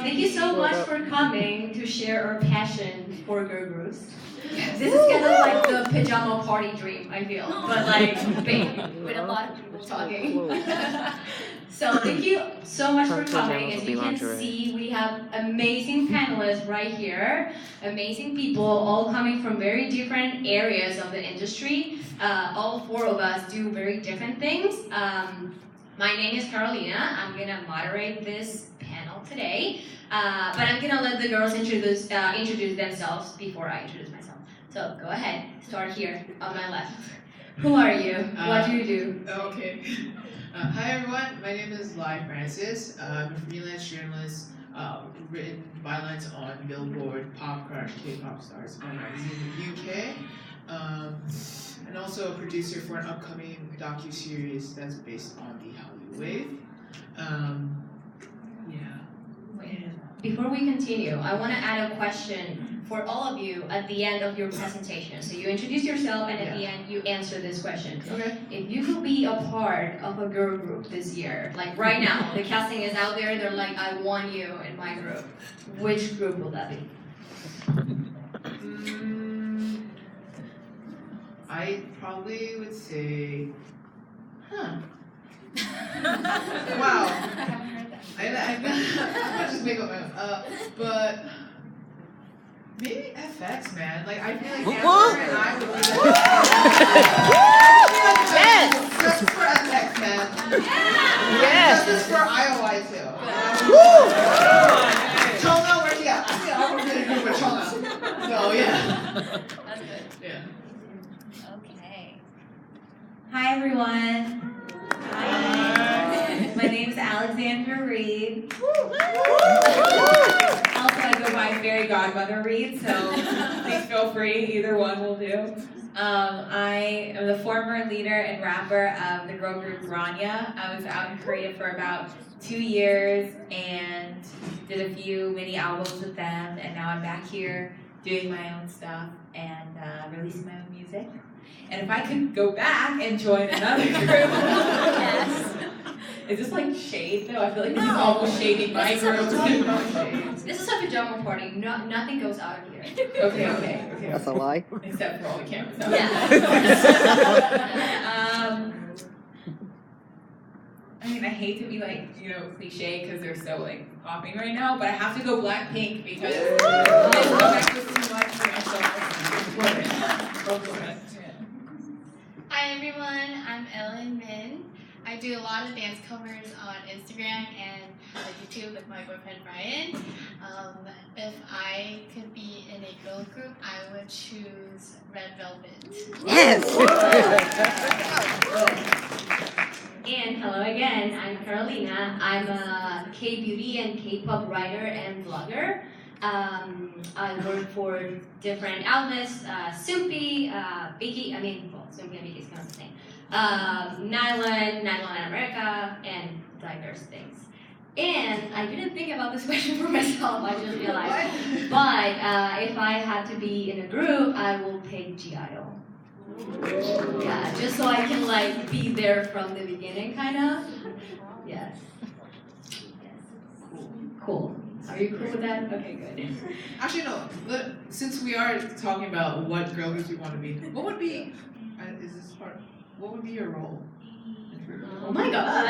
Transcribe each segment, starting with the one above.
thank you so much for coming to share our passion for girl groups. This is kind of like the pajama party dream, I feel, but like big, with a lot of people talking. So thank you so much for coming. As you can see, we have amazing panelists right here, amazing people, all coming from very different areas of the industry. All four of us do very different things. My name is Carolina. I'm gonna moderate this panel today, but I'm gonna let the girls introduce themselves before I introduce myself. So go ahead, start here on my left. Who are you? What do you do? Okay. Hi everyone, my name is Lai Francis. I'm a freelance journalist, written bylines on Billboard, Pop Crush, K-pop stars, my magazine in the UK. And also a producer for an upcoming docu-series that's based on the Hallyu Wave. Before we continue, I want to add a question for all of you at the end of your presentation. So you introduce yourself, and at the end you answer this question. Okay. If you could be a part of a girl group this year, like right now, the casting is out there, they're like, I want you in my group. Which group will that be? I probably would say, wow. I'm gonna just make up my own. But maybe FX, man. Like I feel like Amber and I would be Yes. just for FX, man. Yes. Just for IOI too. Chona, where's he at? I would really group with Chona. So yeah. That's good. Yeah. Okay. Hi everyone. Hi. My name's Alexandra Reid. Also, I go by Fairy Godmother Reid, so please feel free. Either one will do. I am the former leader and rapper of the girl group Rania. I was out in Korea for about 2 years and did a few mini albums with them, and now I'm back here doing my own stuff and releasing my own music. And if I could go back and join another group, yes. Is this like shade though? I feel like this is almost shading my group. This is a pajama party. Nothing goes out of here. Okay. That's a lie. Except for all the cameras. Yeah. I mean, I hate to be like, cliche because they're so like popping right now, but I have to go Blackpink because this project was too much for myself. Hi everyone, I'm Ellen Min. I do a lot of dance covers on Instagram and YouTube with my boyfriend Brian. If I could be in a girl group, I would choose Red Velvet. Yes. And hello again, I'm Carolina. I'm a K-beauty and K-pop writer and vlogger. I work for different outlets, Soupy, Vicky, Soupy and Vicky is kind of the same. Nylon America, and diverse things. And I didn't think about this question for myself, I just realized. But if I had to be in a group, I will pick G.I.O. Yeah, just so I can like be there from the beginning, kind of. Yes. Cool. Are you cool with that? Okay, good. Actually, no. Since we are talking about what girl groups we want to be, what would be? Is this hard? What would be your role? Oh my god.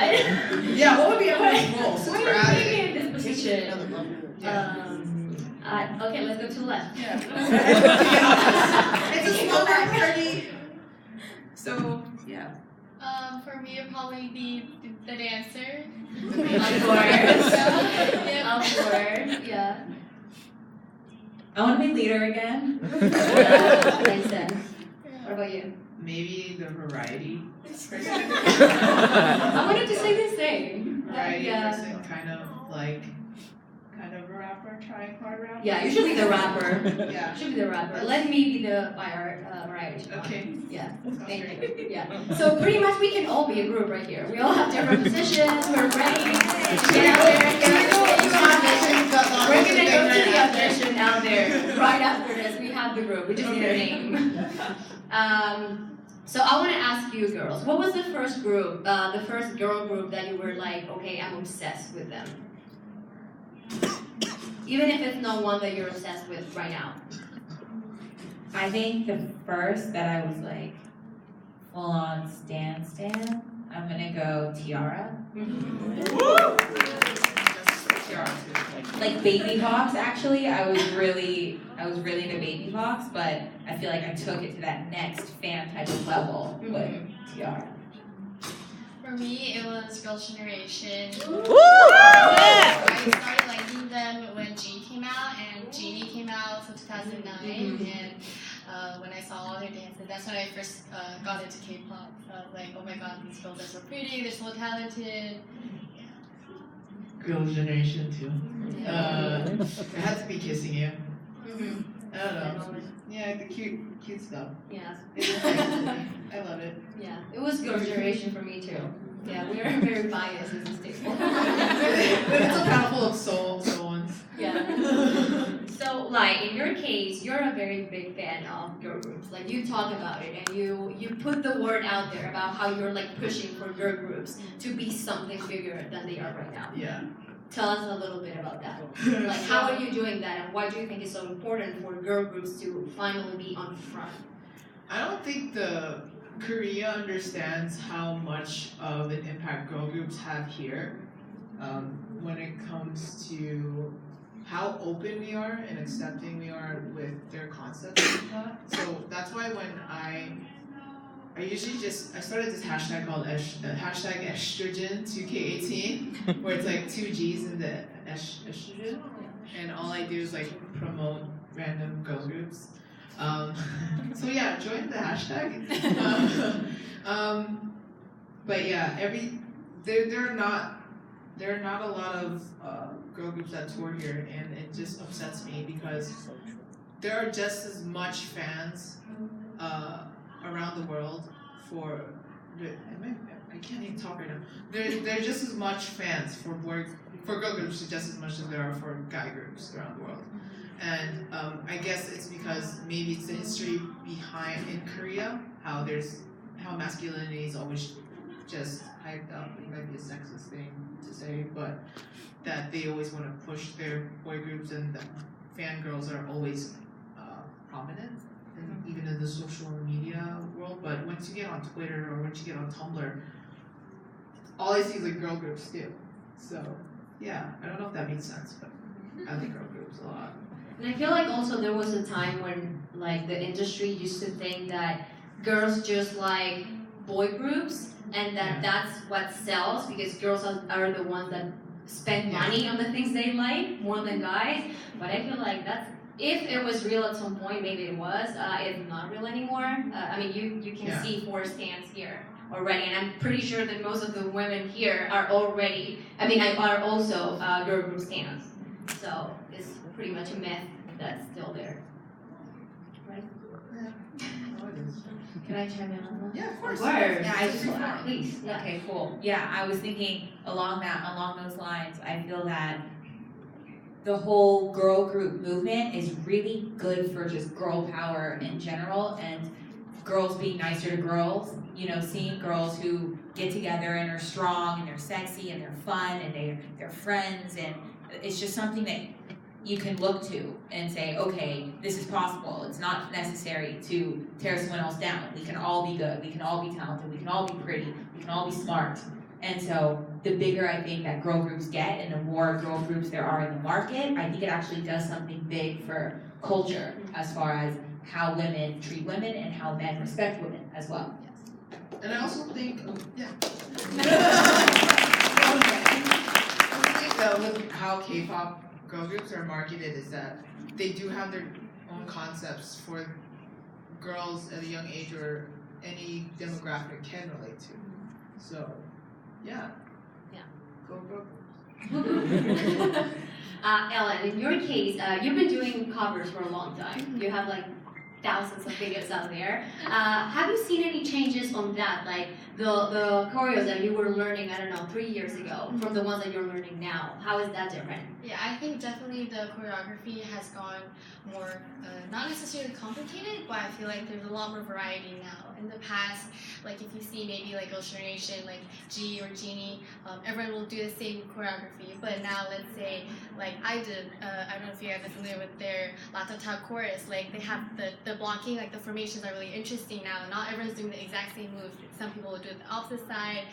Yeah, what would be everyone's role? Since Why we're are at you it. in this position? Yeah. Okay, let's go to the left. Yeah. It's a small party. So yeah. For me, it'd probably be the dancer. Of course. Of course, yeah. I want to be leader again. Makes sense. What about you? Maybe the variety. I wanted to say the same. Variety Yeah. person, kind of a rapper, trying hard rapper. Yeah, you should be the rapper. Yeah. You should be the rapper. Let me be the variety. Okay. Yeah. Sounds Thank great. you. Yeah. So pretty much we can all be a group right here. We all have different positions. We're ready. Get out there. We're gonna go to the audition out there right after this. We have the group. We just need a name. So I want to ask you girls, what was the first group, the first girl group that you were like, okay, I'm obsessed with them? even if it's not one that you're obsessed with right now? I think the first that I was like full on stan, I'm gonna go Tiara. Like Baby Fox, actually, I was really into Baby Fox, but I feel like I took it to that next fan type of level with Tiara. For me, it was Girls' Generation. Woo! I started liking them when G came out, and Genie came out in 2009. And when I saw all their dances, that's when I first got into K-pop. So I was like, oh my god, these girls are so pretty, they're so talented. Girls' Generation too. It had to be Kissing You. I don't know. Yeah, the cute stuff. Yeah. I love it. Yeah, it was Girls' Generation for me too. Yeah, we are very biased as a staple. It's a panel of soul ones. Yeah. So, like, in your case, you're a very big fan of girl groups. Like, you talk about it and you put the word out there about how you're, like, pushing for girl groups to be something bigger than they are right now. Yeah. Tell us a little bit about that. Like, how are you doing that, and why do you think it's so important for girl groups to finally be on front? I don't think Korea understands how much of an impact girl groups have here when it comes to how open we are and accepting we are with their concepts and whatnot. So that's why when I usually I started this hashtag called hashtag estrogen2K18 where it's like 2 G's in the estrogen, and all I do is like promote random girl groups. So yeah, join the hashtag. But yeah, there are not a lot of girl groups that tour here, and it just upsets me because there are just as much fans around the world for. I can't even talk right now. There are just as much fans for girl groups just as much as there are for guy groups around the world. And I guess it's because maybe it's the history behind in Korea, how masculinity is always just hyped up. It might be a sexist thing to say, but that they always want to push their boy groups, and the fangirls are always prominent, and even in the social media world. But once you get on Twitter or once you get on Tumblr, all I see is like girl groups too. So yeah, I don't know if that makes sense, but I like girl groups a lot. And I feel like also there was a time when like the industry used to think that girls just like boy groups and that that's what sells because girls are the ones that spend money on the things they like more than guys. But I feel like if it was real at some point, maybe it was. It's not real anymore. I mean, you can see 4 stands here already, and I'm pretty sure that most of the women here are are also girl group stands. So it's pretty much a myth that's still there, right? Can I chime in on that? Yeah, of course. Yeah, I just please. Yeah. Okay, cool. Yeah, I was thinking along those lines. I feel that the whole girl group movement is really good for just girl power in general and girls being nicer to girls. You know, seeing girls who get together and are strong and they're sexy and they're fun and they're friends, and it's just something that you can look to and say, okay, this is possible. It's not necessary to tear someone else down. We can all be good. We can all be talented. We can all be pretty. We can all be smart. And so the bigger I think that girl groups get and the more girl groups there are in the market, I think it actually does something big for culture as far as how women treat women and how men respect women as well. And I also think, with how K-pop girl groups are marketed is that they do have their own concepts for girls at a young age or any demographic can relate to. So, yeah. Go groups. Ellen, in your case, you've been doing covers for a long time. You have like thousands of videos out there. Have you seen any changes on that? Like the choreos that you were learning, I don't know, 3 years ago from the ones that you're learning now? How is that different? Yeah, I think definitely the choreography has gone more, not necessarily complicated, but I feel like there's a lot more variety now. In the past, like if you see maybe like Girls' Generation, like G or Genie, everyone will do the same choreography. But now, let's say, like I did, I don't know if you guys are familiar with their La Ta Ta chorus, like they have the blocking, like the formations are really interesting now. Not everyone's doing the exact same move. Some people will do it the opposite side.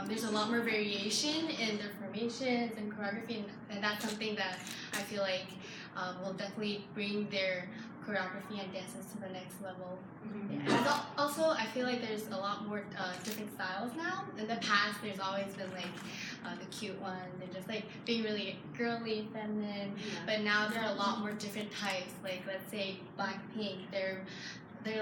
There's a lot more variation in their formations and choreography, and that's something that I feel like will definitely bring their choreography and dances to the next level. Yeah. And also, I feel like there's a lot more different styles now. In the past, there's always been like the cute ones and just like being really girly, feminine. Yeah. But now there are a lot more different types. Like let's say Blackpink, they're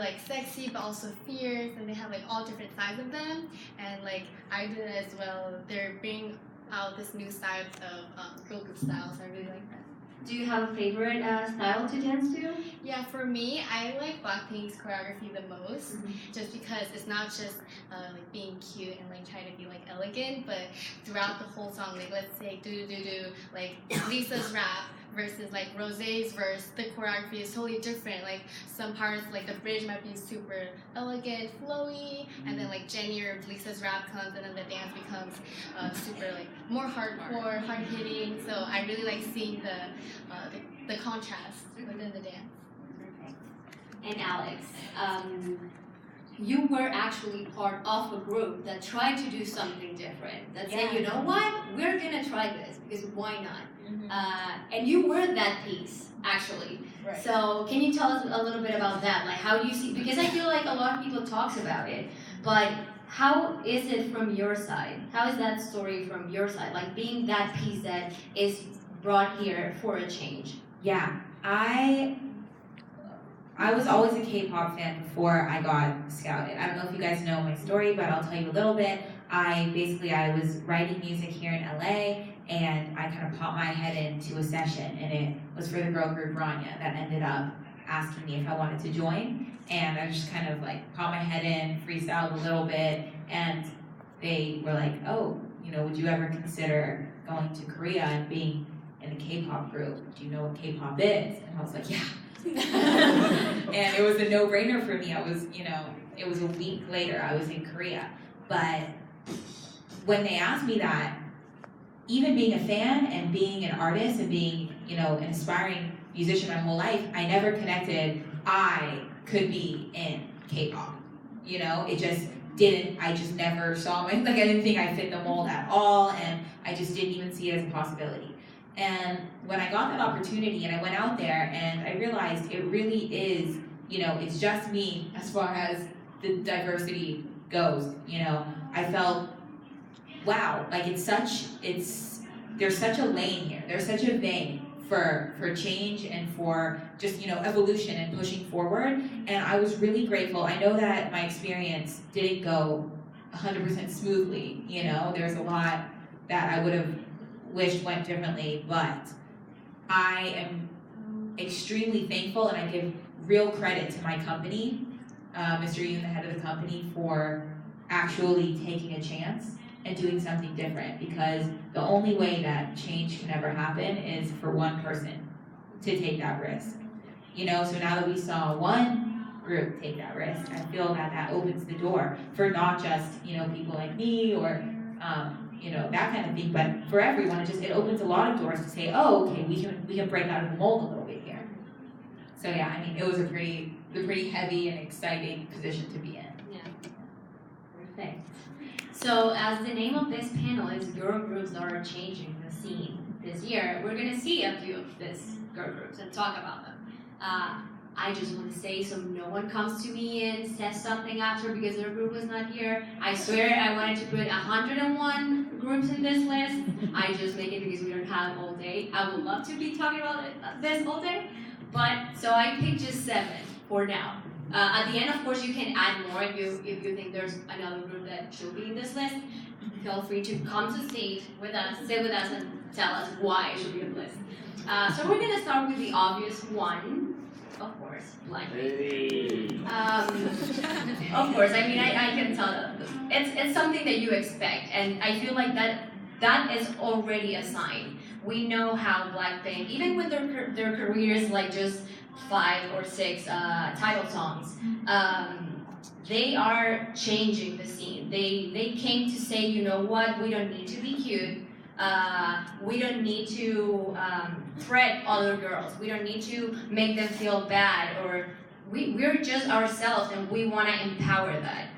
like sexy but also fierce, and they have like all different sides of them. And like I do it as well. They're bringing out this new side of girl group styles. I really like that. Do you have a favorite style to dance to? Yeah, for me, I like Blackpink's choreography the most, just because it's not just like being cute and like trying to be like elegant, but throughout the whole song, like let's say like Lisa's rap versus like Rosé's verse, the choreography is totally different. Like some parts, like the bridge might be super elegant, flowy, and then like Jenny or Lisa's rap comes, and then the dance becomes super like more hardcore, hard hitting. So I really like seeing the contrast within the dance. And Alex, you were actually part of a group that tried to do something different. That said, you know what, we're gonna try this because why not? And you were that piece, actually. Right. So can you tell us a little bit about that? Like, how do you see? Because I feel like a lot of people talks about it, but how is it from your side? How is that story from your side? Like being that piece that is brought here for a change. Yeah, I was always a K-pop fan before I got scouted. I don't know if you guys know my story, but I'll tell you a little bit. I was writing music here in LA, and I kind of popped my head into a session, and it was for the girl group Rania that ended up asking me if I wanted to join. And I just kind of like popped my head in, freestyled a little bit, and they were like, oh, would you ever consider going to Korea and being in a K-pop group? Do you know what K-pop is? And I was like, yeah. And it was a no-brainer for me. It was a week later, I was in Korea. But when they asked me that, even being a fan and being an artist and being, an aspiring musician my whole life, I never connected I could be in K-pop. It just didn't, I just never saw I didn't think I fit the mold at all, and I just didn't even see it as a possibility. And when I got that opportunity and I went out there and I realized it really is, it's just me as far as the diversity goes. I felt, wow, like there's such a lane here. There's such a vein for change and for just, evolution and pushing forward. And I was really grateful. I know that my experience didn't go 100% smoothly. There's a lot that I would have wished went differently, but I am extremely thankful, and I give real credit to my company, Mr. Yoon, the head of the company, for actually taking a chance and doing something different, because the only way that change can ever happen is for one person to take that risk. So now that we saw one group take that risk, I feel that opens the door for not just, people like me or that kind of thing, but for everyone. It opens a lot of doors to say, oh, okay, we can break out of the mold a little bit here. So yeah, it was a pretty heavy and exciting position to be in. Yeah. Perfect. So as the name of this panel is Girl Groups Are Changing the Scene this year, we're gonna see a few of these girl groups and talk about them. I just want to say, so no one comes to me and says something after because their group was not here. I swear I wanted to put 101 groups in this list. I just make it because we don't have all day. I would love to be talking about this all day, but so I picked just 7 for now. At the end, of course, you can add more if you think there's another group that should be in this list. Feel free to come to stage with us, sit with us, and tell us why it should be on the list. So we're gonna start with the obvious one. Of course, Blackpink. Of course, I mean, I can tell. It's something that you expect, and I feel like that is already a sign. We know how Blackpink, even with their careers like just 5 or 6 title songs, they are changing the scene. They came to say, you know what, we don't need to be cute. We don't need to threat other girls. We don't need to make them feel bad, or we're just ourselves and we want to empower that.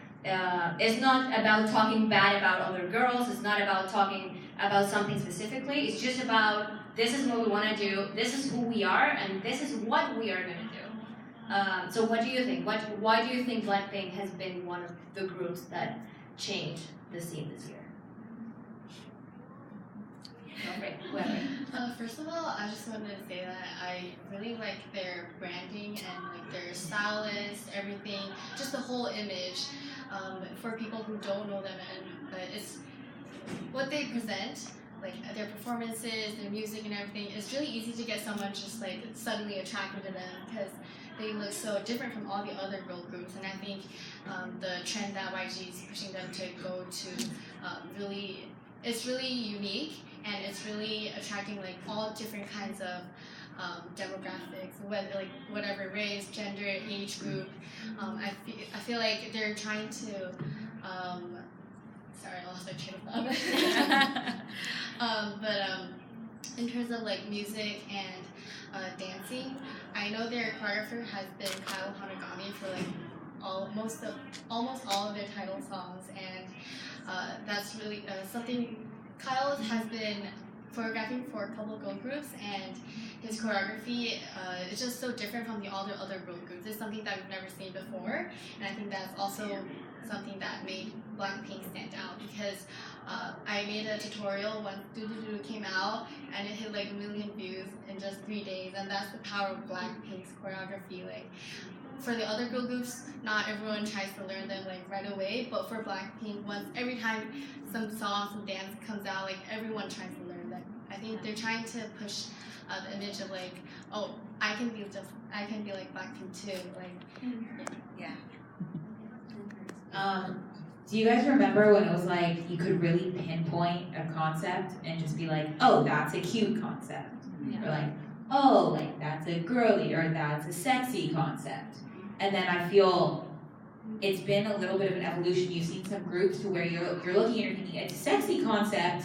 It's not about talking bad about other girls. It's not about talking about something specifically. It's just about, this is what we want to do, this is who we are, and this is what we are going to do. So what do you think? Why do you think Blackpink has been one of the groups that changed the scene this year? First of all, I just wanted to say that I really like their branding and like their stylist, everything, just the whole image. For people who don't know them, and it's what they present, like their performances, their music, and everything. It's really easy to get someone just like suddenly attracted to them because they look so different from all the other girl groups. And I think the trend that YG is pushing them to go to it's really unique. And it's really attracting like all different kinds of demographics, whether like whatever race, gender, age group. I feel like they're trying to. Sorry, I lost my train of thought. But in terms of like music and dancing, I know their choreographer has been Kyle Hanagami for like almost all of their title songs, and that's really something. Kyle has been choreographing for a couple of girl groups, and his choreography is just so different from all the other girl groups. It's something that we've never seen before, and I think that's also something that made Blackpink stand out, because I made a tutorial when Doo Doo Doo came out, and it hit like 1 million views in just 3 days, and that's the power of Blackpink's choreography. Like, for the other girl groups, not everyone tries to learn them like right away, but for Blackpink, every time some song, some dance comes out, like everyone tries to learn them. I think they're trying to push the image of like, oh, I can be like Blackpink too. Like, yeah. Do you guys remember when it was like you could really pinpoint a concept and just be like, oh, that's a cute concept, or like, oh, like that's a girly or that's a sexy concept? And then I feel it's been a little bit of an evolution. You've seen some groups to where you're looking and you're thinking it's a sexy concept,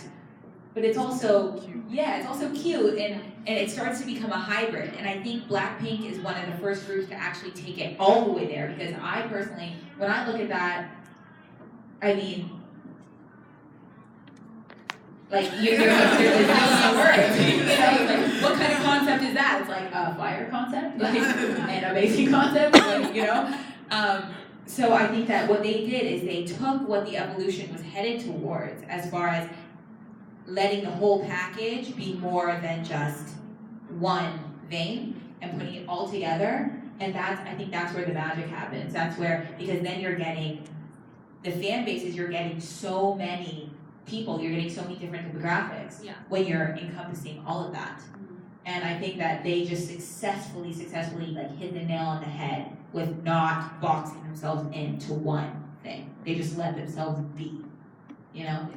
but it's also it's also cute, and it starts to become a hybrid. And I think Blackpink is one of the first groups to actually take it all the way there, because I personally, when I look at that, I mean, like there's no words. Like, what kind of concept is that? It's like a fire concept, like an amazing concept, like, you know. So I think that what they did is they took what the evolution was headed towards, as far as letting the whole package be more than just one thing, and putting it all together. And I think that's where the magic happens. That's where, because then you're getting the fan bases, you're getting so many people, you're getting so many different demographics when you're encompassing all of that. And I think that they just successfully like hit the nail on the head with not boxing themselves into one thing. They just let themselves be, you know?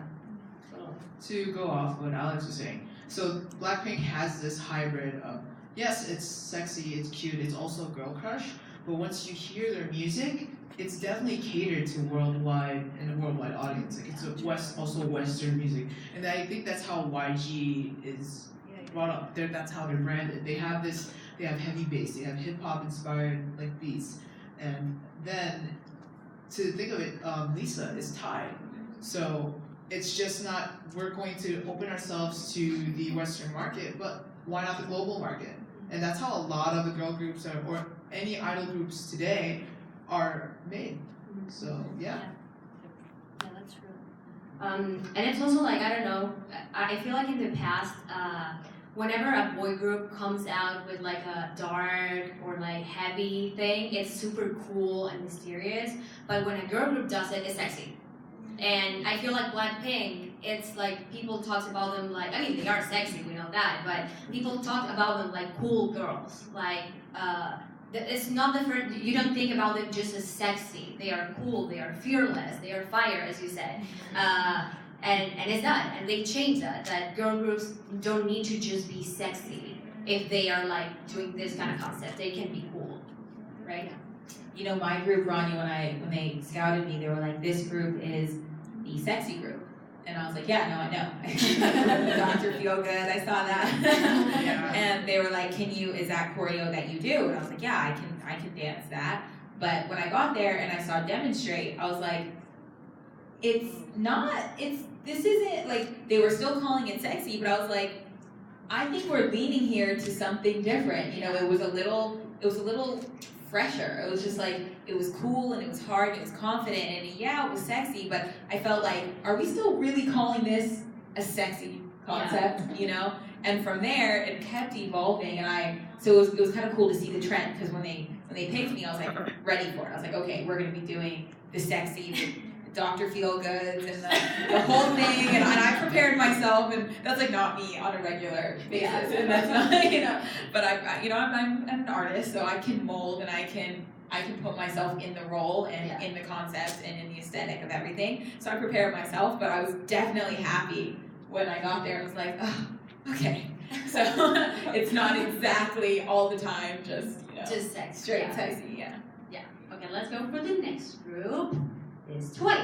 To go off what Alex was saying, so Blackpink has this hybrid of, yes, it's sexy, it's cute, it's also girl crush, but once you hear their music, it's definitely catered to worldwide audience. Like, it's also Western music, and I think that's how YG is brought up. That's how they're branded. They have heavy bass, they have hip hop inspired like beats, and then to think of it, Lisa is Thai, so it's just not, we're going to open ourselves to the Western market, but why not the global market? And that's how a lot of the girl groups or any idol groups today are made. So yeah, that's true. And it's also like, I don't know, I feel like in the past, whenever a boy group comes out with like a dark or like heavy thing, it's super cool and mysterious. But when a girl group does it, it's sexy. And I feel like Blackpink, it's like people talk about them like, I mean, they are sexy, we know that, but people talk about them like cool girls, like it's not the first, you don't think about them just as sexy. They are cool, they are fearless, they are fire, as you said. And it's not, and they changed that girl groups don't need to just be sexy if they are like doing this kind of concept. They can be cool, right? You know, my group, Rania, when they scouted me, they were like, this group is the sexy group. And I was like, yeah, no, I know. Dr. Feel Good, I saw that. Yeah. And they were like, is that choreo that you do? And I was like, yeah, I can dance that. But when I got there and I saw Demonstrate, I was like, this isn't, like, they were still calling it sexy, but I was like, I think we're leaning here to something different. You know, it was a little fresher. It was just like, it was cool and it was hard and it was confident and yeah, it was sexy, but I felt like, are we still really calling this a sexy concept, you know? And from there, it kept evolving so it was kind of cool to see the trend, because when they picked me, I was like ready for it. I was like, okay, we're gonna be doing the sexy, the Dr. Feel Goods and the whole thing, and I prepared myself, and that's like not me on a regular basis, and that's not, you know, but I'm an artist, so I can mold and I can put myself in the role and in the concept and in the aesthetic of everything. So I prepared myself, but I was definitely happy when I got there. I was like, oh, okay. So it's not exactly all the time just, you know, Just sex. straight sexy, yeah. Yeah. Okay, let's go for the next group. Is Twice.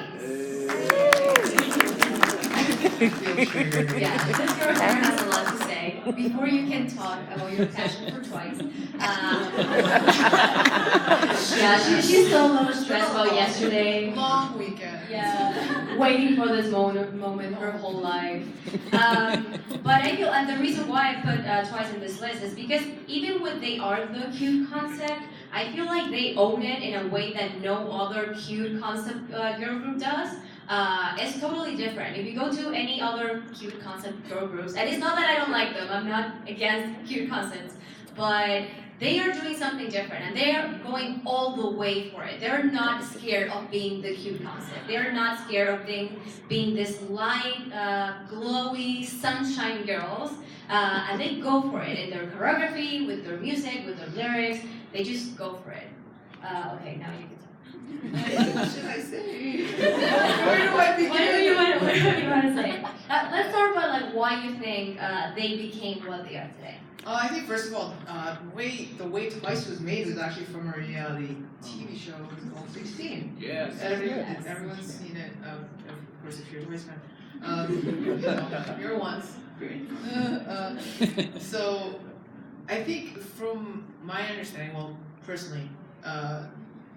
Yeah, this girl here has a lot to say. Before you can talk about your passion for Twice, yeah, she's still a little stressed about yesterday. Long weekend. Yeah, waiting for this moment her whole life. But I feel, and the reason why I put Twice in this list is because even when they are the cute concept, I feel like they own it in a way that no other cute concept girl group does. It's totally different. If you go to any other cute concept girl groups, and it's not that I don't like them, I'm not against cute concepts, but they are doing something different, and they are going all the way for it. They're not scared of being the cute concept. They're not scared of being this light, glowy, sunshine girls, and they go for it in their choreography, with their music, with their lyrics. They just go for it. Okay, now you can talk. What should I say? Where do I begin? What do you want to say? Let's start by like why you think they became what they are today. I think first of all, the way Twice was made was actually from a reality TV show called 16. Yes. Everyone's seen it. Of course, if you're a Twice fan, you're once. Great. So, I think from my understanding, well, personally,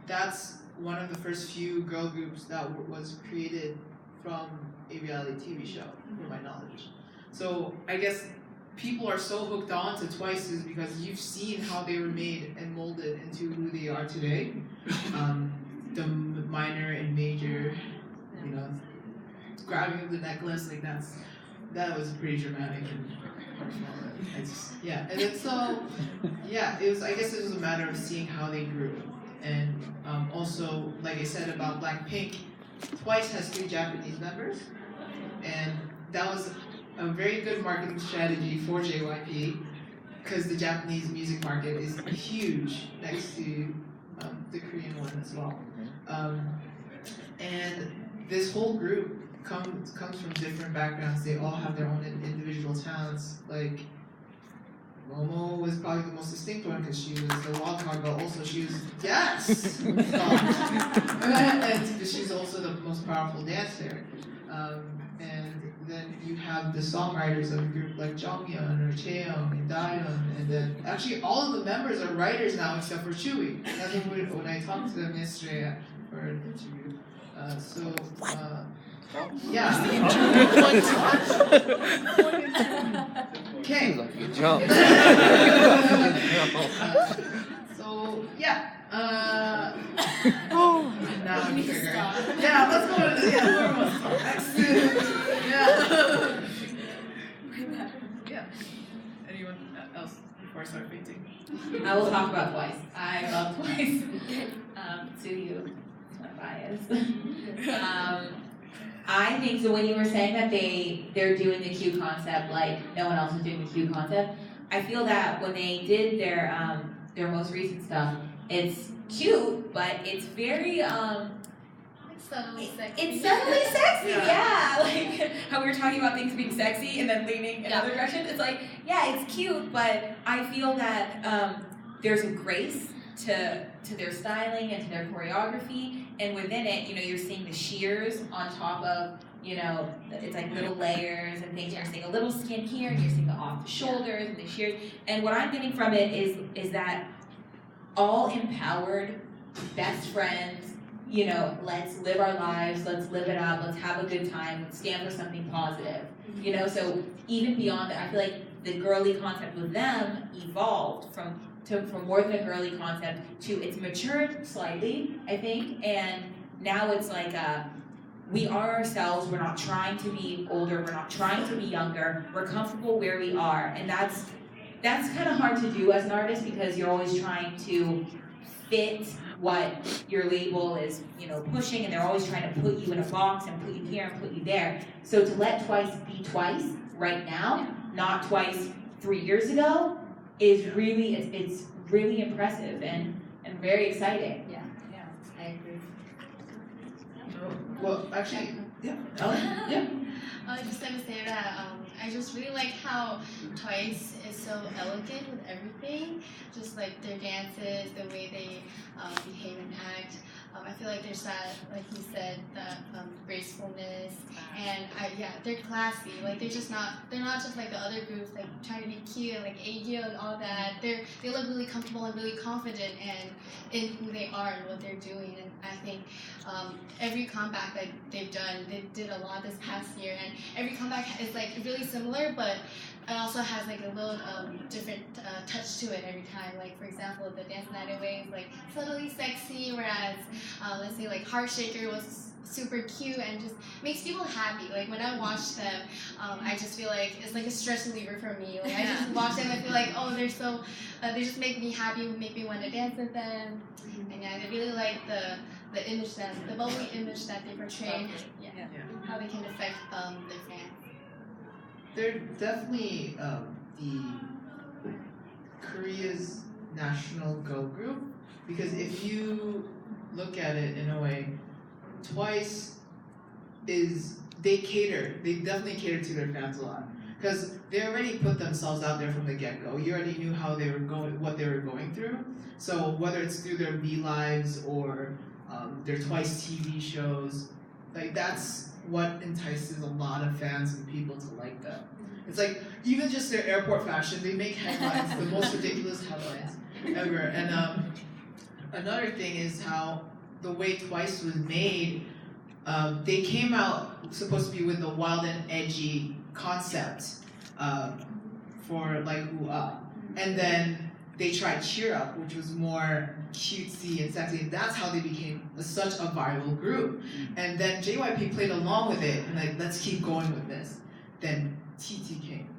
that's one of the first few girl groups that was created from a reality TV show, from my knowledge. So I guess people are so hooked on to Twice is because you've seen how they were made and molded into who they are today. The minor and major, you know, grabbing of the necklace, like that was pretty dramatic and personal. And then so, yeah, I guess it was a matter of seeing how they grew. And also, like I said about Blackpink, Twice has 3 Japanese members, and that was a very good marketing strategy for JYP, because the Japanese music market is huge next to the Korean one as well. And this whole group comes from different backgrounds. They all have their own individual talents. Like Momo was probably the most distinct one because she was the wild card, but also she was and she's also the most powerful dancer. And then you have the songwriters of a group like Jonghyun or Chaeyoung and Daeyeon, and then actually all of the members are writers now except for Chewie. That's when I talked to them yesterday for an interview. Yeah. Okay. Good job. So yeah. Now I'm triggered. Yeah, let's go to the next. Yeah. Anyone else before I start painting? I will talk about Twice. I love Twice. To you, it's my bias. I think so. When you were saying that they're doing the cute concept like no one else is doing the cute concept, I feel that when they did their their most recent stuff, it's cute, but it's very Subtly sexy. it's subtly sexy, yeah. Like how we were talking about things being sexy and then leaning in other directions. It's like, yeah, it's cute, but I feel that there's a grace to their styling and to their choreography, and within it, you're seeing the sheers on top of, it's like little layers and things. You're seeing a little skin here, and you're seeing the off the shoulders and the sheers. And what I'm getting from it is that all empowered, best friends. Let's live our lives, let's live it up, let's have a good time, let's stand for something positive. So even beyond that, I feel like the girly concept with them evolved from more than a girly concept to it's matured slightly, I think, and now it's like we are ourselves, we're not trying to be older, we're not trying to be younger, we're comfortable where we are, and that's kind of hard to do as an artist because you're always trying to fit what your label is, pushing, and they're always trying to put you in a box and put you here and put you there. So to let Twice be Twice right now, not Twice 3 years ago, is really it's really impressive and very exciting. Yeah, I agree. Well, actually, yeah. Yeah. I was just gonna say that I just really like how Twice is so elegant with everything, just like their dances, the way they behave and act. I feel like there's that, like you said, that gracefulness, and they're classy. Like they're not just like the other groups, like trying to be cute, like Aegyo and all that. They look really comfortable and really confident and in who they are and what they're doing. And I think every comeback that they've done, they did a lot this past year, and every comeback is like really similar, but it also has like a little different touch to it every time. Like for example, the Dance Night Away is like subtly sexy, whereas let's say like Heart Shaker was super cute and just makes people happy. Like when I watch them, I just feel like it's like a stress reliever for me. Like I just watch them and feel like, oh, they're so, they just make me happy, make me want to dance with them. And yeah, I really like the image the bubbly image that they portray. How they can affect their fans. They're definitely the Korea's national girl group, because if you look at it in a way, Twice they definitely cater to their fans a lot, because they already put themselves out there from the get-go. You already knew how they were going, what they were going through. So whether it's through their V Lives or their Twice TV shows, like that's what entices a lot of fans and people to like them. It's like even just their airport fashion, they make headlines, the most ridiculous headlines ever. And another thing is how the way Twice was made, they came out supposed to be with a wild and edgy concept for like Ooh Ah. And then they tried Cheer Up, which was more cutesy and sexy. That's how they became such a viral group. And then JYP played along with it and like, let's keep going with this. Then TT came,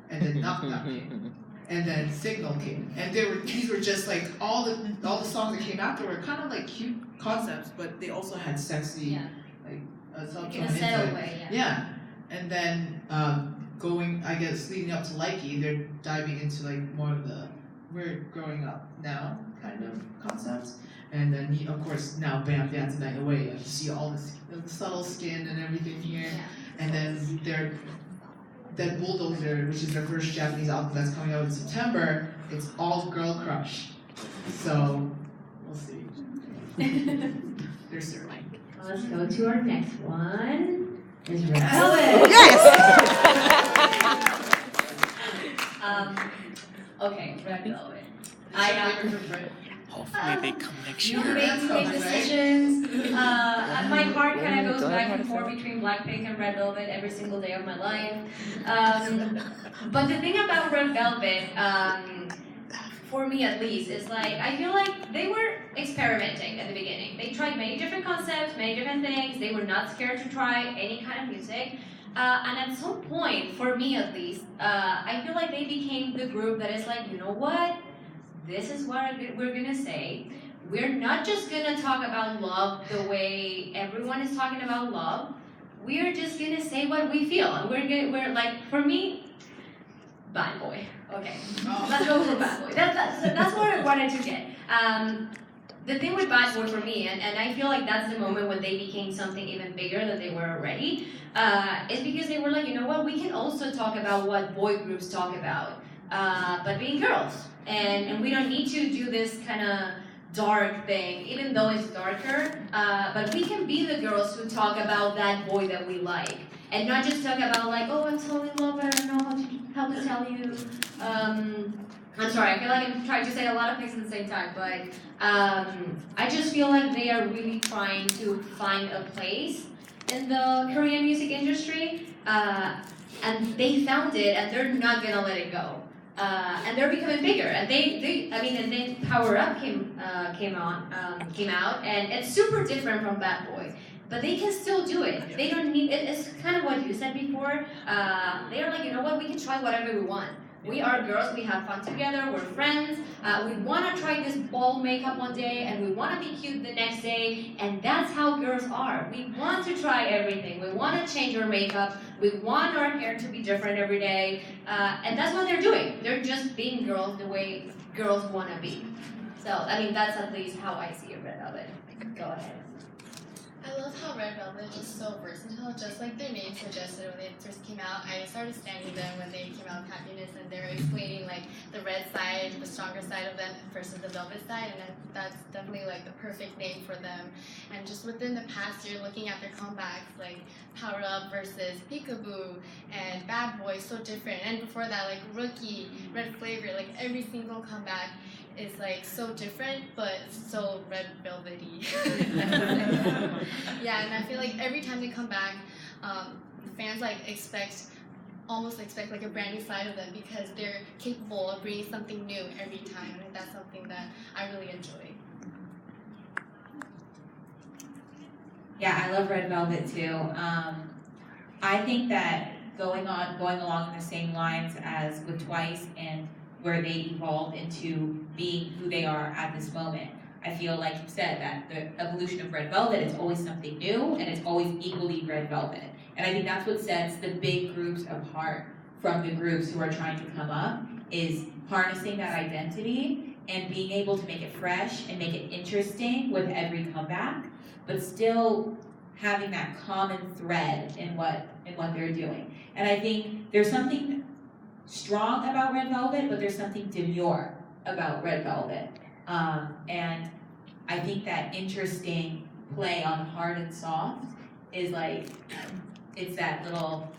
and then Knock Knock came, and then Signal came, and these were just like all the songs that came after were kind of like cute concepts, but they also had sexy like in a settled way. Yeah, and then going, I guess, leading up to Likey, they're diving into like more of the we're growing up now kind of concepts. And then, of course, now Bam Dance Night Away. You see all the subtle skin and everything here. And then that Bulldozer, which is their first Japanese album that's coming out in September, it's all girl crush. So, we'll see. They're serving. Well, let's go to our next one. Is Red Velvet. Yes! Okay, Red Velvet. Hopefully they come next year. You make decisions. My heart kind of goes back and forth between Blackpink and Red Velvet every single day of my life. But the thing about Red Velvet, for me at least, is like I feel like they were experimenting at the beginning. They tried many different concepts, many different things. They were not scared to try any kind of music. And at some point, for me at least, I feel like they became the group that is like, you know what? This is what we're gonna say. We're not just gonna talk about love the way everyone is talking about love. We're just gonna say what we feel. And we're like, for me, bad boy. Okay, let's go for bad boy. That's what what I took it. The thing with Bad Boy for me, and I feel like that's the moment when they became something even bigger than they were already, is because they were like, you know what, we can also talk about what boy groups talk about, but being girls. And we don't need to do this kind of dark thing, even though it's darker, but we can be the girls who talk about that boy that we like. And not just talk about like, oh, I'm so in love, I don't know how to tell you. I'm sorry, I feel like I'm trying to say a lot of things at the same time, but I just feel like they are really trying to find a place in the Korean music industry, and they found it, and they're not gonna let it go. And they're becoming bigger, and and then Power Up came out, and it's super different from Bad Boy. But they can still do it. They don't need it. It's kind of what you said before. They are like, you know what? We can try whatever we want. We are girls. We have fun together. We're friends. We want to try this ball makeup one day, and we want to be cute the next day. And that's how girls are. We want to try everything. We want to change our makeup. We want our hair to be different every day. And that's what they're doing. They're just being girls the way girls want to be. So, that's at least how I see it, Red Velvet. Go ahead. I love how Red Velvet is so versatile, just like their name suggested when they first came out. I started standing them when they came out with Happiness, and they were explaining like the red side, the stronger side of them versus the velvet side, and that's definitely like the perfect name for them. And just within the past year, looking at their comebacks, like Power Up versus Peekaboo and Bad Boy, so different. And before that, like Rookie, Red Flavor, like every single comeback is like so different, but so red velvety. Yeah, and I feel like every time they come back, fans like almost expect like a brand new side of them because they're capable of bringing something new every time, and that's something that I really enjoy. Yeah, I love Red Velvet too. I think that going along in the same lines as with Twice and where they evolved into being who they are at this moment. I feel like you said that the evolution of Red Velvet is always something new and it's always equally Red Velvet. And I think that's what sets the big groups apart from the groups who are trying to come up, is harnessing that identity and being able to make it fresh and make it interesting with every comeback, but still having that common thread in what they're doing. And I think there's something strong about Red Velvet, but there's something demure about Red Velvet. And I think that interesting play on hard and soft is like, it's that little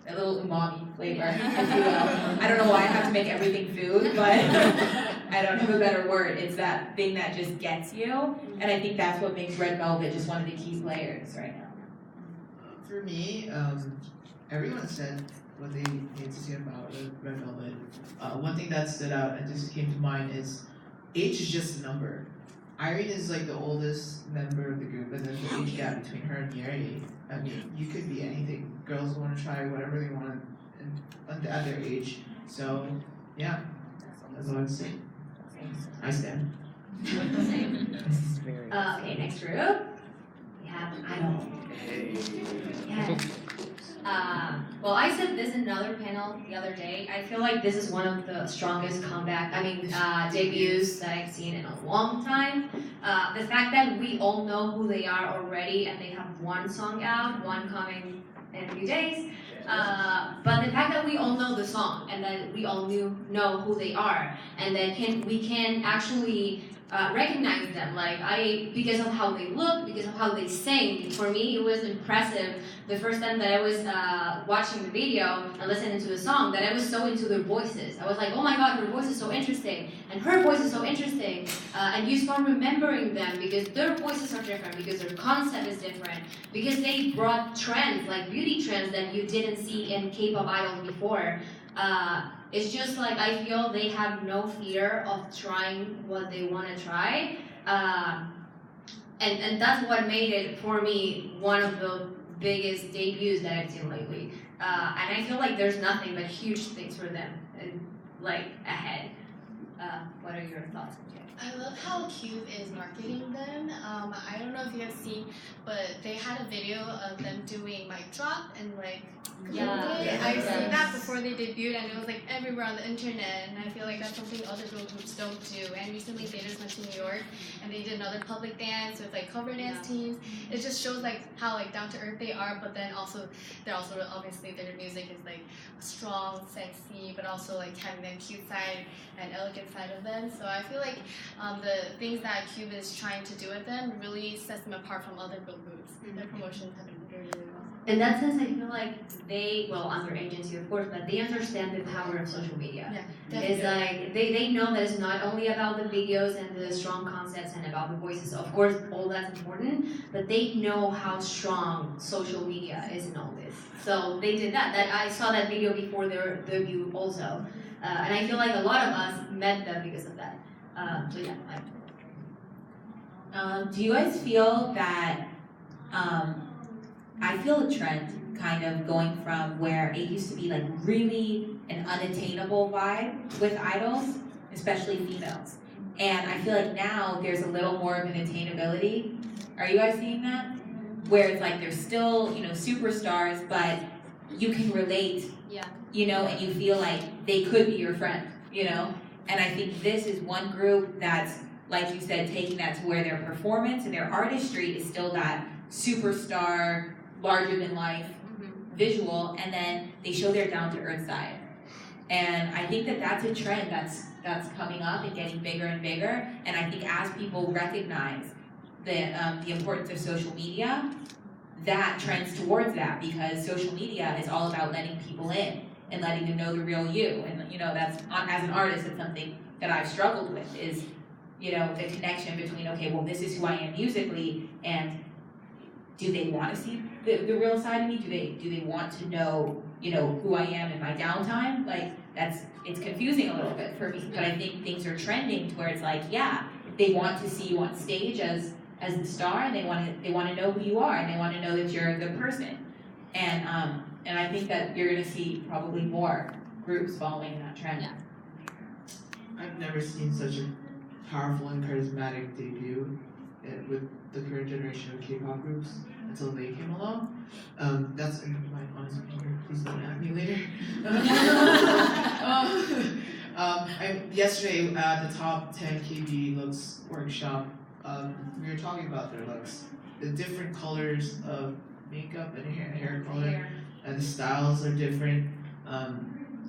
umami flavor, if you will. I don't know why I have to make everything food, but I don't have a better word. It's that thing that just gets you, and I think that's what makes Red Velvet just one of the key players right now. For me, everyone said what they need to say about Red Velvet. One thing that stood out and just came to mind is age is just a number. Irene is like the oldest member of the group, and there's the age gap between her and Yeri. I mean, you could be anything. Girls want to try whatever they want at their age. So, yeah, that's all I'd say. I stand. Okay, next group. We have Idol. Yes. Well, I said this in another panel the other day. I feel like this is one of the strongest debuts that I've seen in a long time. The fact that we all know who they are already, and they have one song out, one coming in a few days. But the fact that we all know the song, and that we all know who they are, and that we can actually recognize them, because of how they look, because of how they sing. For me, it was impressive the first time that I was watching the video and listening to the song, that I was so into their voices. I was like, oh my god, her voice is so interesting, and her voice is so interesting, and you start remembering them because their voices are different, because their concept is different, because they brought trends, like beauty trends that you didn't see in K-pop idols before. It's just like, I feel they have no fear of trying what they want to try. And that's what made it, for me, one of the biggest debuts that I've seen lately. And I feel like there's nothing but huge things for them, ahead. What are your thoughts? I love how Cube is marketing them. I don't know if you have seen, but they had a video of them doing mic drop and like I've seen that before they debuted, and it was like everywhere on the internet. And I feel like that's something other girl groups don't do. And recently they just went to New York and they did another public dance with like cover dance teams. It just shows like how like down to earth they are, but then also they're also obviously their music is like strong, sexy, but also like having that cute side and elegant side of them. So I feel like the things that Cube is trying to do with them really sets them apart from other girl groups. Their promotions have been really, really awesome. In that sense, I feel like they, well, under agency of course, but they understand the power of social media. Yeah, It's like they know that it's not only about the videos and the strong concepts and about the voices. Of course, all that's important, but they know how strong social media is in all this. So they did that. That I saw that video before their debut also, and I feel like a lot of us met them because of that. So yeah. Do you guys feel that? I feel a trend kind of going from where it used to be like really an unattainable vibe with idols, especially females. And I feel like now there's a little more of an attainability. Are you guys seeing that? Where it's like they're still, you know, superstars, but you can relate, you know, and you feel like they could be your friend, you know? And I think this is one group that's, like you said, taking that to where their performance and their artistry is still that superstar, larger than life visual, and then they show their down to earth side. And I think that that's a trend that's coming up and getting bigger and bigger. And I think as people recognize the importance of social media, that trends towards that, because social media is all about letting people in and letting them know the real you. And you know, that's as an artist, it's something that I've struggled with is, you know, the connection between, okay, well, this is who I am musically, and do they want to see the real side of me? Do they want to know, you know, who I am in my downtime? Like it's confusing a little bit for me, but I think things are trending to where it's like, yeah, they want to see you on stage as the star, and they want to know who you are, and they want to know that you're a good person. And I think that you're going to see probably more groups following that trend. Yeah. I've never seen such a powerful and charismatic debut with the current generation of K-pop groups until they came along. That's my honest opinion. Please don't at me later. Yesterday at the top 10 KB looks workshop, we were talking about their looks, the different colors of makeup and hair color, and the styles are different.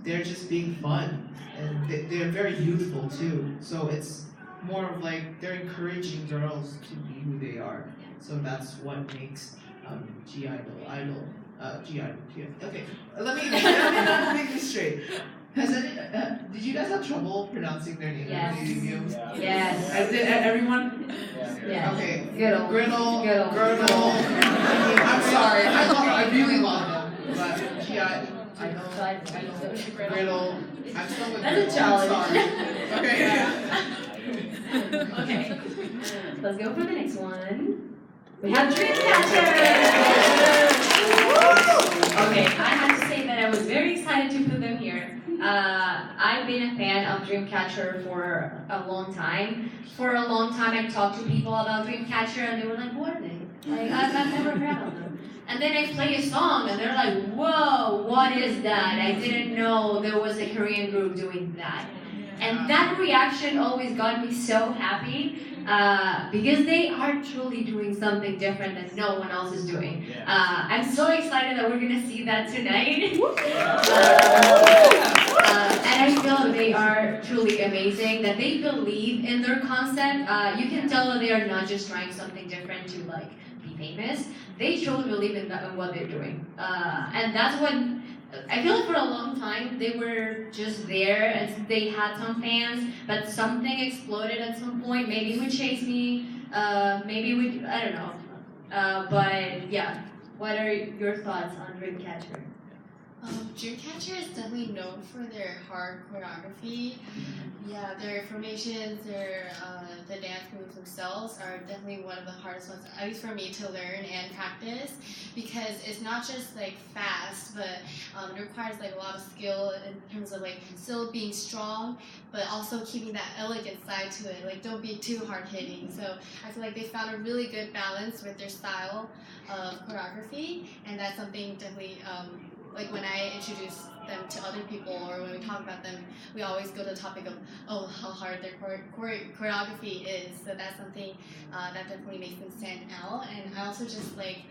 They're just being fun, and they're very youthful too. So it's more of like they're encouraging girls to be who they are. So that's what makes Okay, let me make this straight. Did you guys have trouble pronouncing their name? Yes. Yeah. Yes. Did everyone? Yes. Okay. Girdle. Girdle. I'm sorry. I really love them, but Girdle. I'm still with That's a Girdle. challenge. I'm sorry. Okay. Okay. Let's go for the next one. We have Dreamcatcher! Okay, I have to say that I was very excited to put them here. I've been a fan of Dreamcatcher for a long time. For a long time, I talked to people about Dreamcatcher, and they were like, "What are they? Like, I've never heard of them." And then I play a song, and they're like, "Whoa, what is that? I didn't know there was a Korean group doing that." And that reaction always got me so happy. Because they are truly doing something different that no one else is doing. I'm so excited that we're gonna see that tonight. And I feel they are truly amazing, that they believe in their concept. You can tell that they are not just trying something different to like be famous. They truly believe in what they're doing. And that's what I feel like for a long time they were just there and they had some fans, but something exploded at some point. Maybe with Chase Me, maybe with, I don't know. But yeah, what are your thoughts on Dreamcatcher? Dreamcatcher is definitely known for their hard choreography. Yeah, their formations, the dance moves themselves are definitely one of the hardest ones, at least for me, to learn and practice, because it's not just like fast, but it requires like a lot of skill in terms of like still being strong, but also keeping that elegant side to it. Like don't be too hard hitting. So I feel like they found a really good balance with their style of choreography, and that's something definitely. Like when I introduce them to other people or when we talk about them, we always go to the topic of how hard their choreography is. So that's something that definitely makes them stand out. And I also just like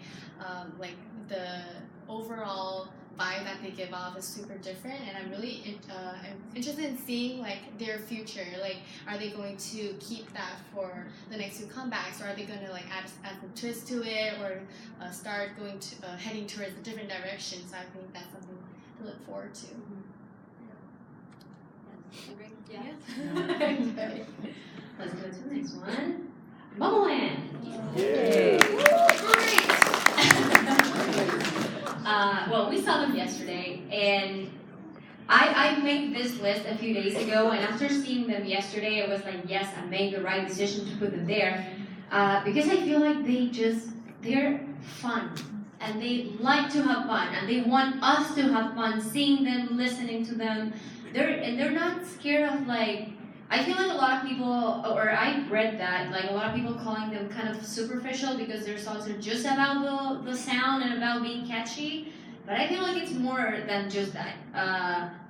the overall vibe that they give off is super different, and I'm really I'm interested in seeing like their future. Like, are they going to keep that for the next two comebacks, or are they going to like add some twist to it, or start going to heading towards a different direction? So I think that's something to look forward to. Yeah. Okay. Let's go to the next one. Bubbleland. Yay! Well, we saw them yesterday, and I made this list a few days ago, and after seeing them yesterday, I was like, yes, I made the right decision to put them there, because I feel like they're fun, and they like to have fun, and they want us to have fun seeing them, listening to them. They're not scared of like. I feel like a lot of people, or I read that, like a lot of people calling them kind of superficial because their songs are just about the sound and about being catchy. But I feel like it's more than just that.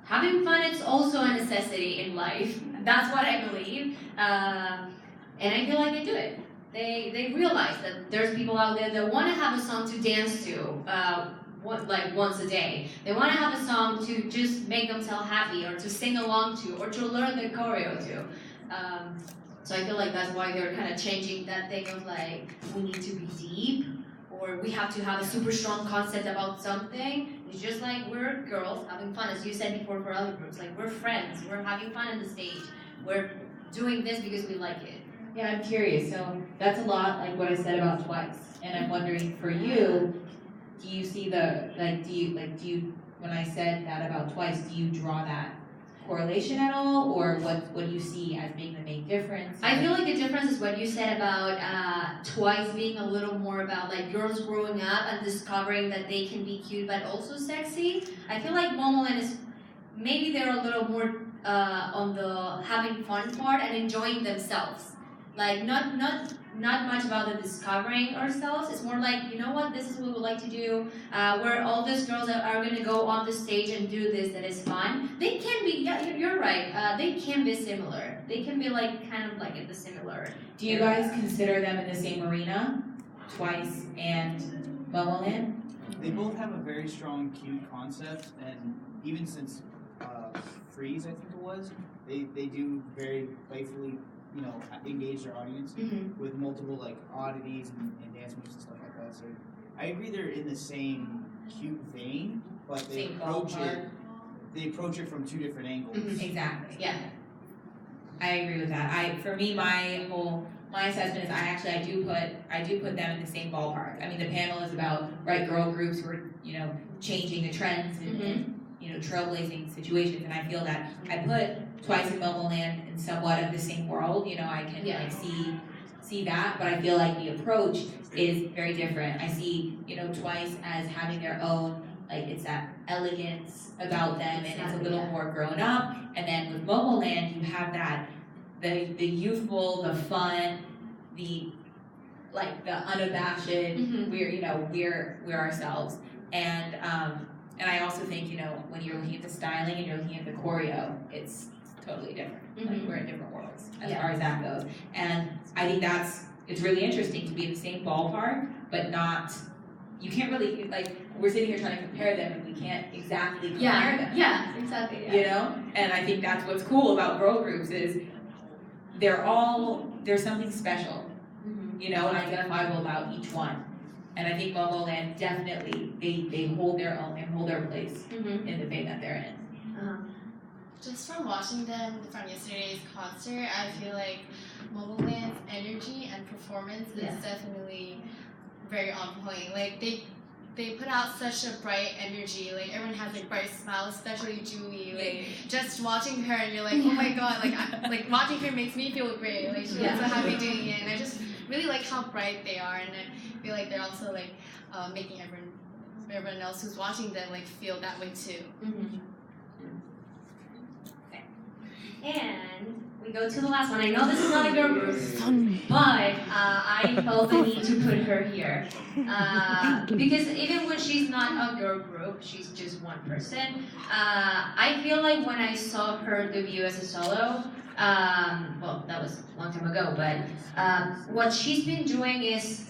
Having fun is also a necessity in life. That's what I believe. And I feel like they do it. They realize that there's people out there that want to have a song to dance to. Like once a day. They want to have a song to just make themselves happy, or to sing along to, or to learn the choreo to. So I feel like that's why they're kind of changing that thing of like, we need to be deep, or we have to have a super strong concept about something. It's just like we're girls having fun, as you said before for other groups. Like we're friends, we're having fun on the stage. We're doing this because we like it. Yeah, I'm curious. So that's a lot like what I said about Twice, and I'm wondering for you. Do you see when I said that about Twice, do you draw that correlation at all, or what do you see as being the main difference? I feel like the difference is what you said about Twice being a little more about like girls growing up and discovering that they can be cute but also sexy. I feel like Momoland is maybe they're a little more on the having fun part and enjoying themselves. Like not much about the discovering ourselves. It's more like, you know what, this is what we like to do. Where all these girls are going to go on the stage and do this that is fun. They can be, yeah, you're right. They can be similar. They can be like kind of like in the similar. Do you guys consider them in the same arena, Twice and Momoland? They both have a very strong cute concept, and even since Freeze, I think it was, they do very playfully, engage their audience with multiple like oddities and dance moves and stuff like that. So I agree they're in the same cute vein, but they approach it from two different angles. Exactly. Yeah. I agree with that. For me, my assessment is I do put them in the same ballpark. I mean, the panel is about girl groups who are changing the trends and trailblazing situations, and I feel that I put Twice and Momoland in somewhat of the same world. I can see that, but I feel like the approach is very different. I see Twice as having their own, like it's that elegance about them, and it's a little more grown up. And then with Momoland, you have that the youthful, the fun, the unabashed. We're ourselves, and I also think when you're looking at the styling and you're looking at the choreo, it's totally different. Like we're in different worlds as far as that goes, and I think it's really interesting to be in the same ballpark, but not. You can't really we're sitting here trying to compare them, and we can't exactly compare them. Yeah, exactly. Yeah. And I think that's what's cool about girl groups is there's something special, and identifiable about each one. And I think Momoland definitely they hold their own and hold their place in the vein that they're in. Just from watching them from yesterday's concert, I feel like Momoland's energy and performance is definitely very on point. Like they put out such a bright energy. Like everyone has a bright smile, especially Julie. Like just watching her, and you're like, oh my god, like watching her makes me feel great. Like she looks so happy doing it, and I just really like how bright they are, and I feel like they're also like making everyone else who's watching them like feel that way too. Okay. And we go to the last one. I know this is not a girl group, but I felt the need to put her here. Because even when she's not a girl group, she's just one person. I feel like when I saw her debut as a solo, well, that was a long time ago, but what she's been doing is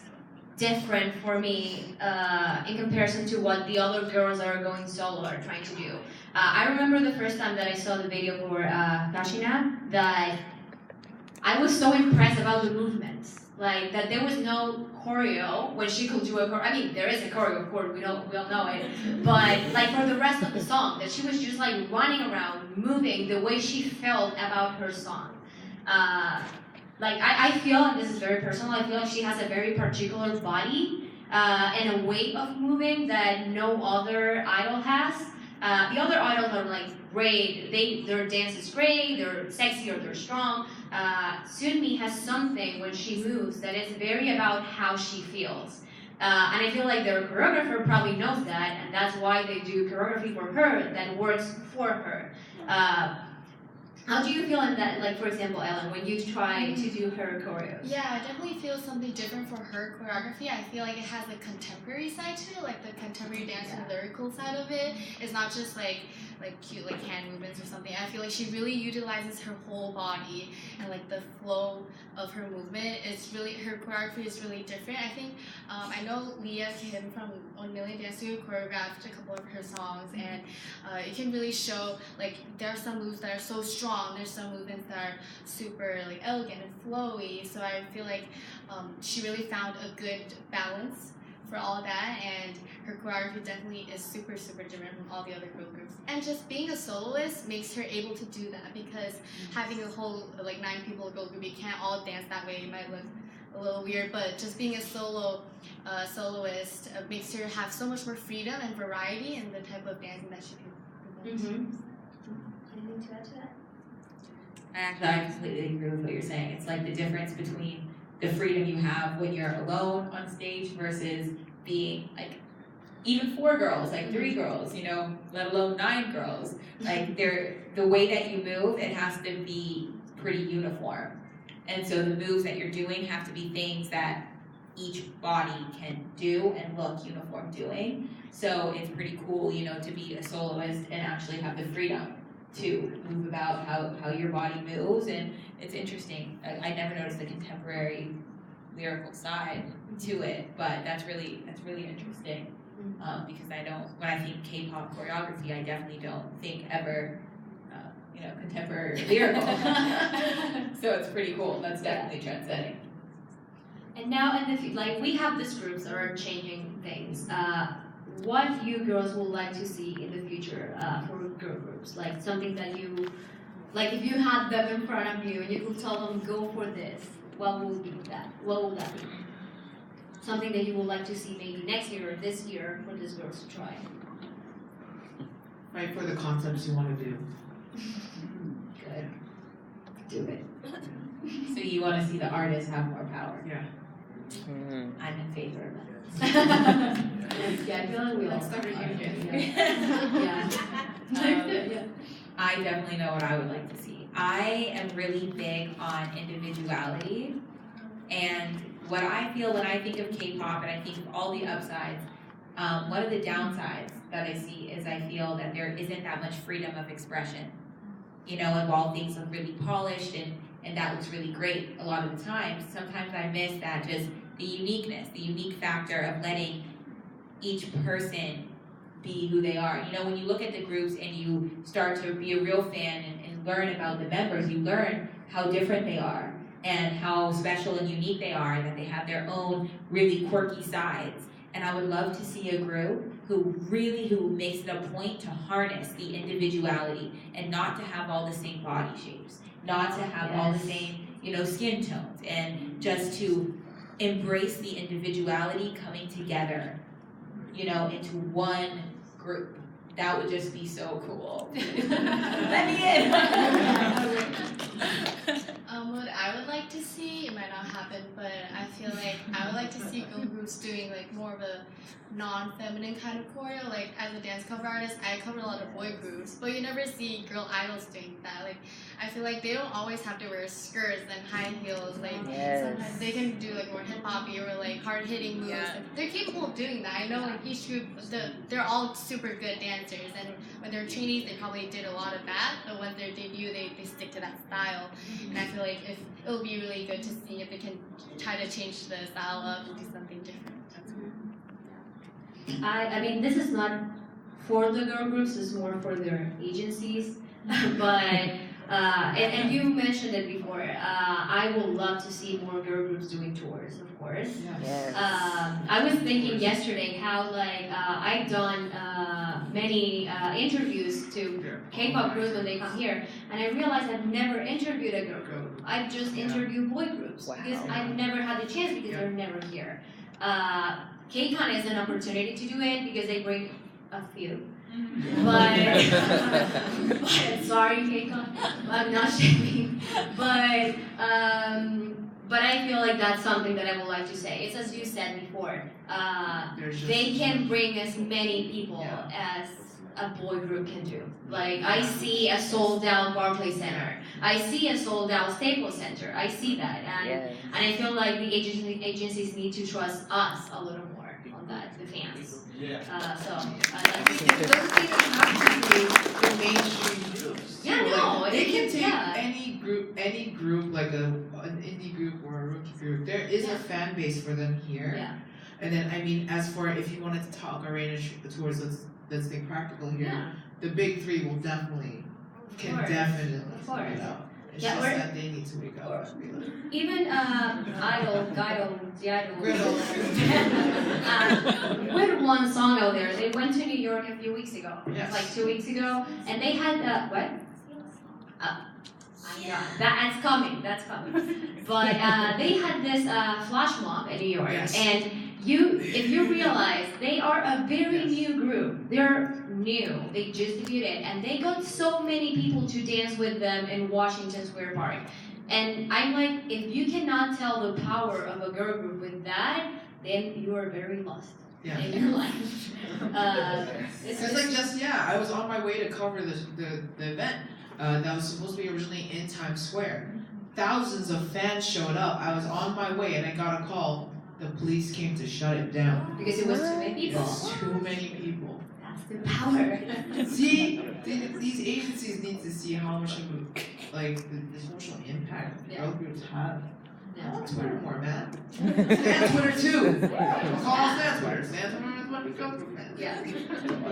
different for me in comparison to what the other girls that are going solo are trying to do. I remember the first time that I saw the video for Kashina, that I was so impressed about the movements. Like, that there was no choreo when she could do a choreo. I mean, there is a choreo, of course, we all know it. But, like, for the rest of the song, that she was just, like, running around, moving the way she felt about her song. Like, I feel, and this is very personal, I feel like she has a very particular body and a way of moving that no other idol has. The other idols are like great, their dance is great, they're sexy or they're strong. Sunmi has something when she moves that is very about how she feels. And I feel like their choreographer probably knows that, and that's why they do choreography for her that works for her. How do you feel in that, like for example, Ellen, when you try to do her choreos? Yeah, I definitely feel something different for her choreography. I feel like it has a contemporary side to it, like the contemporary dance and lyrical side of it. It's not just like cute like hand movements or something. I feel like she really utilizes her whole body, and like the flow of her movement is really, her choreography is really different. I think I know Leah Kim from 1 Million Dance Studio choreographed a couple of her songs, and it can really show like there are some moves that are so strong, there's some movements that are super like elegant and flowy. So I feel like she really found a good balance for all of that, and her choreography definitely is super different from all the other girl groups. And just being a soloist makes her able to do that, because having a whole like 9 people girl group, you can't all dance that way. It might look a little weird, but just being a soloist makes her have so much more freedom and variety in the type of dancing that she can present. Anything to add to that? Actually, I completely agree with what you're saying. It's like the difference between the freedom you have when you're alone on stage versus being like even 4 girls, like 3 girls, you know, let alone 9 girls. Like the way that you move, it has to be pretty uniform. And so the moves that you're doing have to be things that each body can do and look uniform doing. So it's pretty cool, you know, to be a soloist and actually have the freedom to move about how your body moves. And it's interesting. I never noticed the contemporary lyrical side to it, but that's really interesting. Because when I think K-pop choreography, I definitely don't think ever, you know, contemporary lyrical. So it's pretty cool. That's definitely trendsetting. And now, like we have these groups that are changing things. What you girls would like to see in the future for girl groups? Like something that you, like if you had them in front of you and you could tell them go for this, what would be that? What would that be? Something that you would like to see maybe next year or this year for these girls to try. Fight for the concepts you want to do. Good. Do it. So you want to see the artists have more power? Yeah. I'm in favor of that. Yeah, I feel like we all Let's start a union. Yeah. I definitely know what I would like to see. I am really big on individuality, and what I feel when I think of K-pop and I think of all the upsides, one of the downsides that I see is I feel that there isn't that much freedom of expression. You know, and while things look really polished and that looks really great a lot of the time, sometimes I miss that just the uniqueness, the unique factor of letting each person be who they are. You know, when you look at the groups and you start to be a real fan and learn about the members, you learn how different they are and how special and unique they are, and that they have their own really quirky sides. And I would love to see a group who makes it a point to harness the individuality and not to have all the same body shapes, not to have all the same, you know, skin tones, and just to embrace the individuality coming together into one group. That would just be so cool. Let me in. What I would like to see, it might not happen, but I feel like I would like to see girl groups doing like more of a non-feminine kind of choreo. Like as a dance cover artist, I cover a lot of boy groups, but you never see girl idols doing that. Like I feel like they don't always have to wear skirts and high heels. Like sometimes they can do like more hip hoppy or like hard hitting moves. Yeah. Like, they're capable of doing that. I know like each group, they're all super good dancers, and when they're trainees, they probably did a lot of that. But when they debut, they stick to that style. And I feel like if it'll be really good to see if they can try to change the style up and do something different. I mean, this is not for the girl groups, it's more for their agencies. But, and you mentioned it before, I would love to see more girl groups doing tours, of course. Yes. I was thinking yesterday how, like, I've done many interviews to K-pop groups when they come here, and I realized I've never interviewed a girl group. I've just interviewed boy groups because I've never had the chance because they're never here. K-Con is an opportunity to do it because they bring a few. But sorry, K-Con, I'm not shaming. But I feel like that's something that I would like to say. It's as you said before. They can bring as many people as a boy group can do. Like I see a sold out Barclays Center. I see a sold out Staples Center. I see that, and I feel like the agencies need to trust us a little more on that, the fans. So It doesn't even have to be the mainstream groups. Yeah, So, no, like, they it can is, take yeah. any group like an indie group or a rookie group. There is a fan base for them here. Yeah. And then I mean, as for if you wanted to talk arena tours, let's think practical here. Yeah. The big three will definitely definitely Of course. figure it out. It's Yeah, just or- that they need to wake up. and be like, Even Idol, Griddle. with one song out there. They went to New York a few weeks ago, Yes. like 2 weeks ago, and they had what? Yeah, that's coming. But they had this flash mob in New York, Yes. and if you realize they are a very new group. They're new. They just debuted, and they got so many people to dance with them in Washington Square Park. And I'm like, if you cannot tell the power of a girl group with that, then you are very lost in your life. It's like I was on my way to cover the event that was supposed to be originally in Times Square. Thousands of fans showed up. I was on my way and I got a call. The police came to shut it down. Because it was too many It people. was too many people. That's the power. See, these agencies need to see how much of the social impact girl groups have. I'm on Twitter more, man. Stan Twitter too. Call Stan Twitter. Stan Twitter is what girl group fans. Yeah.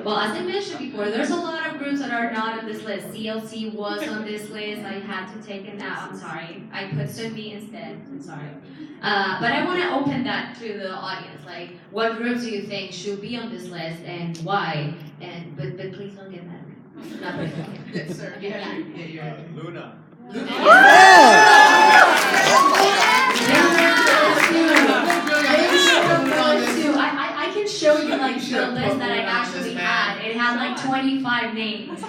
Well, as I mentioned before, there's a lot of groups that are not on this list. CLC was on this list. I had to take it out. I'm sorry. I put Sunbi instead. I'm sorry. But I want to open that to the audience. Like, what groups do you think should be on this list and why? But please don't get mad. Not really. Yes, sir. Yeah. Luna. I can show you like the list that I actually had. It had like 25 names.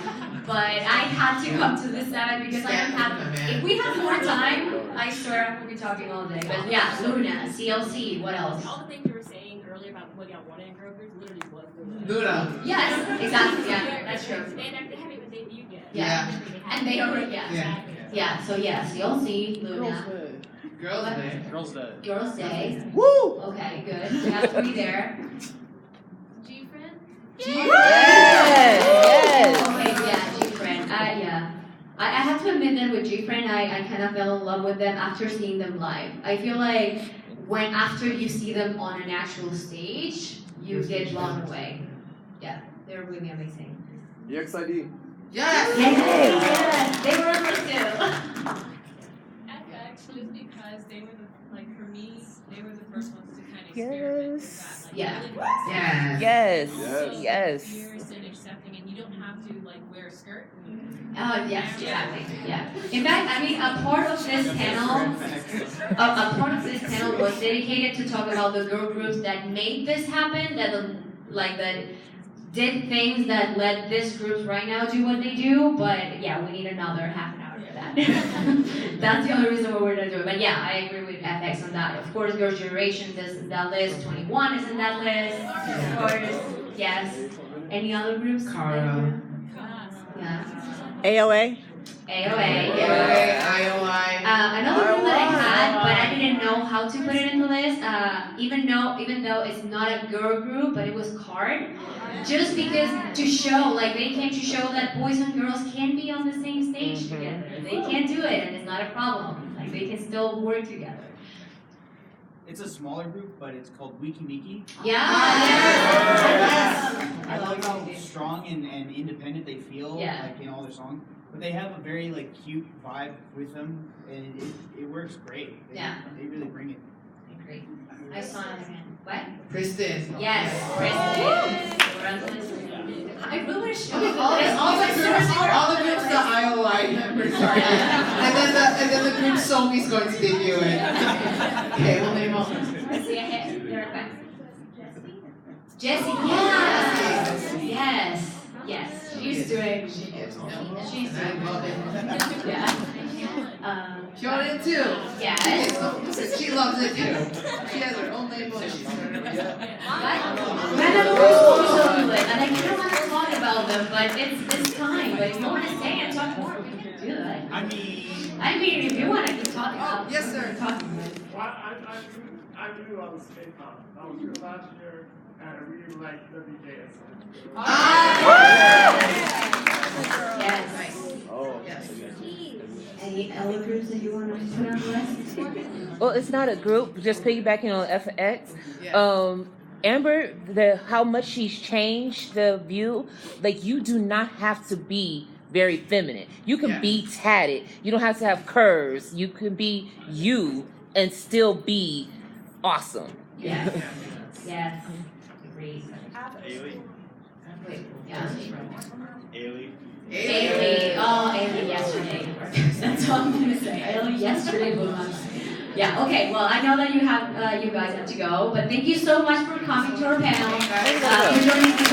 But I had to come to this 7 because I don't have. If we have more time, I swear we'll be talking all day. But yeah, Luna, CLC, what else? All the things you were saying earlier about what y'all wanted in girl groups literally was Luna. Yes, exactly. Yeah, that's true. And they haven't even debuted yet. Yeah. And they already, Yeah. Yeah, so yeah, CLC, Luna. Girls' Day. Girls' Day. Girls' Day. Woo! Okay, good. We have 3 there. G-Friend? Yes. Okay, yeah, G-Friend. Yeah. I have to admit that with G-Friend, I kind of fell in love with them after seeing them live. I feel like after you see them on an actual stage, you get blown away. Yeah, they're really amazing. EXID. Yes! Yes, they were on list too. FX just because they were for me, they were the first ones to kind of experiment with that. Yeah. Yes. Yes. Fierce and accepting, and you don't have to wear a skirt. Oh yes, exactly. Yeah. In fact, I mean, a part of this panel was dedicated to talk about the girl groups that made this happen. That like that did things that let these groups right now do what they do, but yeah, we need another half an hour for that. That's the only reason why we're gonna do it. But yeah, I agree with FX on that. Of course, Girls' Generation is in that list, 21 is in that list, of course, yes. Any other groups? Caro. Yeah. AOA? AOA. IOI. Another group that I had, but I didn't know how to put it in the list, even though it's not a girl group, but it was CARD. Just because to show, like they came to show that boys and girls can be on the same stage together. They can do it, and it's not a problem. Like they can still work together. It's a smaller group, but it's called Wiki Miki. Yeah. I love how strong and independent they feel, like in all their songs. But they have a very like cute vibe with them, and it works great. They really bring it. I agree. I saw it again. What? Kristen. Yes, Kristen. I really wish all the groups the IOI members are in. And then the group Somi's going to debut in. Okay, how many more? Let's see, there are five. Jessie, yes. She's doing. She gives no. She's I love it. Yeah. She on it too. Yes. She loves it too. She has her own label and she's starting it. Random groups also do it, and I kind of want to talk about them, but it's time. But if you want to stay and talk more, we can do that. I mean, if you want, I can talk about. Yes, sir. Well, I'm new on Kpop. I was here last year, and I really like the DJs. Yes. Oh, yes. Any other groups that you want to put on the list? Well, it's not a group. Just piggybacking on FX. Yeah. Amber, how much she's changed the view. Like you do not have to be very feminine. You can be tatted. You don't have to have curves. You can be you and still be awesome. Yes. Yes. Agreed. Wait. Yeah. Ailey. Oh, Ailey yesterday. That's all I'm gonna say. Ailey yesterday blew my mind. Yeah. Okay. Well, I know that you guys have to go, but thank you so much for coming to our panel. For joining us.